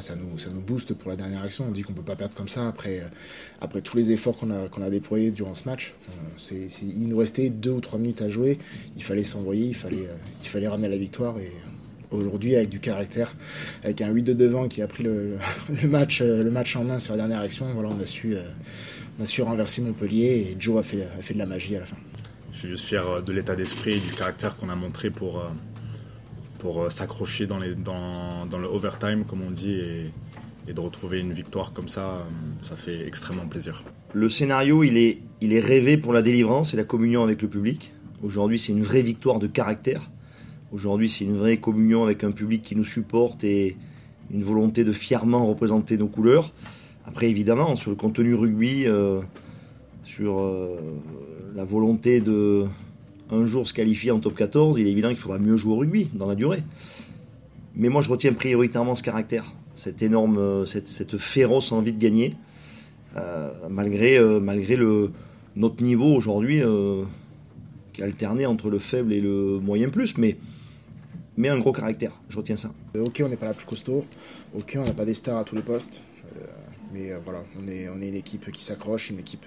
ça nous booste pour la dernière action. On dit qu'on peut pas perdre comme ça après tous les efforts qu'on a déployés durant ce match. Il nous restait 2 ou 3 minutes à jouer, il fallait s'envoyer, il fallait ramener la victoire. Et aujourd'hui, avec du caractère, avec un 8-2 devant qui a pris le match en main sur la dernière action, voilà, on a su renverser Montpellier et Joe a fait de la magie à la fin. Je suis juste fier de l'état d'esprit et du caractère qu'on a montré pour s'accrocher dans le overtime, comme on dit, et de retrouver une victoire comme ça fait extrêmement plaisir. Le scénario, il est rêvé pour la délivrance et la communion avec le public. Aujourd'hui, c'est une vraie victoire de caractère. Aujourd'hui, c'est une vraie communion avec un public qui nous supporte et une volonté de fièrement représenter nos couleurs. Après, évidemment, sur le contenu rugby, sur la volonté de un jour se qualifier en top 14, il est évident qu'il faudra mieux jouer au rugby dans la durée. Mais moi, je retiens prioritairement ce caractère, cette énorme, cette féroce envie de gagner, malgré notre niveau aujourd'hui, qui est alterné entre le faible et le moyen plus, mais un gros caractère, je retiens ça. Ok, on n'est pas la plus costaud, ok, on n'a pas des stars à tous les postes, mais voilà, on est une équipe qui s'accroche, une équipe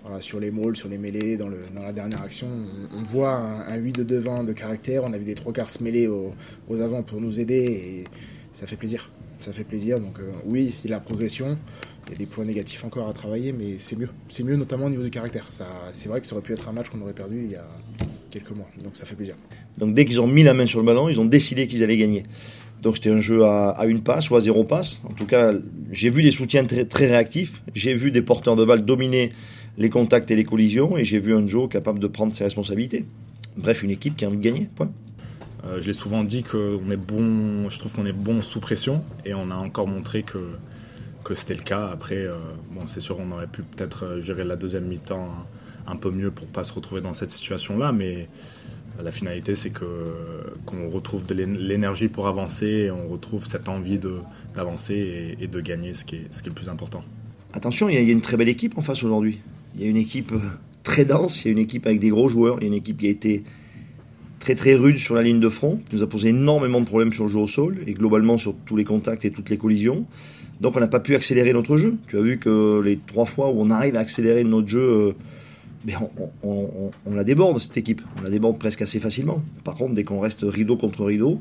voilà, sur les mauls, sur les mêlées, dans la dernière action. On voit un 8 de devant de caractère, on a vu des 3 quarts se mêler aux avants pour nous aider et ça fait plaisir. Ça fait plaisir, donc oui, il y a la progression, il y a des points négatifs encore à travailler, mais c'est mieux. C'est mieux notamment au niveau du caractère. C'est vrai que ça aurait pu être un match qu'on aurait perdu il y a quelques mois, donc ça fait plaisir. Donc dès qu'ils ont mis la main sur le ballon, ils ont décidé qu'ils allaient gagner. Donc c'était un jeu à une passe ou à 0 passe. En tout cas, j'ai vu des soutiens très, très réactifs, j'ai vu des porteurs de balles dominer les contacts et les collisions, et j'ai vu un Joe capable de prendre ses responsabilités. Bref, une équipe qui a envie de gagner, point. Je l'ai souvent dit qu'on est bon, je trouve qu'on est bon sous pression, et on a encore montré que c'était le cas. Après, bon, c'est sûr, on aurait pu peut-être gérer la deuxième mi-temps un peu mieux pour pas se retrouver dans cette situation-là, mais la finalité, c'est qu'on retrouve de l'énergie pour avancer, et on retrouve cette envie d'avancer et de gagner, ce qui est le plus important. Attention, il y a une très belle équipe en face aujourd'hui. Il y a une équipe très dense, il y a une équipe avec des gros joueurs, il y a une équipe qui a été très très rude sur la ligne de front, qui nous a posé énormément de problèmes sur le jeu au sol et globalement sur tous les contacts et toutes les collisions. Donc on n'a pas pu accélérer notre jeu. Tu as vu que les 3 fois où on arrive à accélérer notre jeu, on la déborde, cette équipe. On la déborde presque assez facilement. Par contre, dès qu'on reste rideau contre rideau,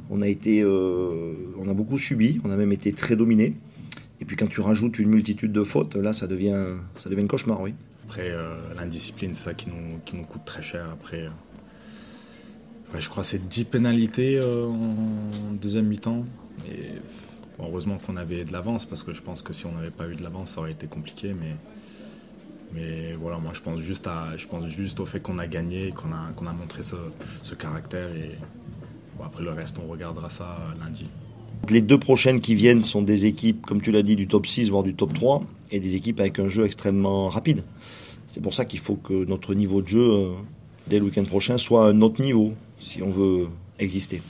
on a beaucoup subi, on a même été très dominé. Et puis quand tu rajoutes une multitude de fautes, là ça devient un cauchemar, oui. Après, l'indiscipline, c'est ça qui nous coûte très cher. Après, je crois que c'est 10 pénalités en deuxième mi-temps. Et heureusement qu'on avait de l'avance, parce que je pense que si on n'avait pas eu de l'avance, ça aurait été compliqué. Mais voilà, moi je pense juste au fait qu'on a gagné, qu'on a montré ce caractère. Et bon, après le reste, on regardera ça lundi. Les 2 prochaines qui viennent sont des équipes, comme tu l'as dit, du top 6, voire du top 3, et des équipes avec un jeu extrêmement rapide. C'est pour ça qu'il faut que notre niveau de jeu, dès le week-end prochain, soit à un autre niveau, si on veut exister.